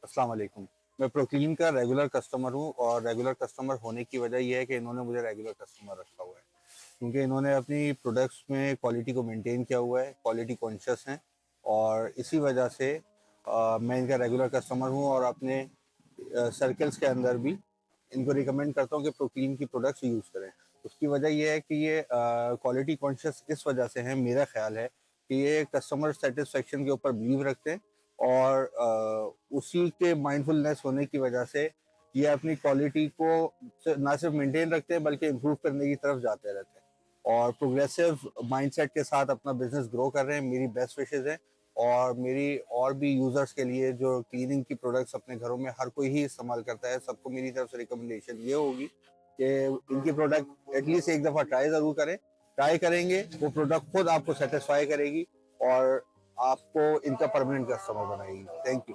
अस्सलाम वालेकुम। मैं प्रोक्लीन का रेगुलर कस्टमर हूँ और रेगुलर कस्टमर होने की वजह ये है कि इन्होंने मुझे रेगुलर कस्टमर रखा हुआ है, क्योंकि इन्होंने अपनी प्रोडक्ट्स में क्वालिटी को मेंटेन किया हुआ है, क्वालिटी कॉन्शियस हैं और इसी वजह से मैं इनका रेगुलर कस्टमर हूँ और अपने सर्कल्स के अंदर भी इनको रिकमेंड करता हूँ कि प्रोक्लीन की प्रोडक्ट्स यूज़ करें। उसकी वजह ये है कि ये क्वालिटी कॉन्शियस इस वजह से है, मेरा ख्याल है कि ये कस्टमर सेटिस्फेक्शन के ऊपर बिलीव रखते हैं और उसी के माइंडफुलनेस होने की वजह से ये अपनी क्वालिटी को ना सिर्फ मेंटेन रखते हैं बल्कि इम्प्रूव करने की तरफ जाते रहते हैं और प्रोग्रेसिव माइंडसेट के साथ अपना बिजनेस ग्रो कर रहे हैं। मेरी बेस्ट विशेज है और मेरी और भी यूजर्स के लिए जो क्लीनिंग की प्रोडक्ट्स अपने घरों में हर कोई ही इस्तेमाल करता है, सबको मेरी तरफ से रिकमेंडेशन ये होगी कि इनकी प्रोडक्ट एटलीस्ट एक दफ़ा ट्राई ज़रूर करें। ट्राई करेंगे वो प्रोडक्ट खुद आपको सेटिस्फाई करेगी और आपको इनका परमानेंट कस्टमर बनाएगी। Thank you.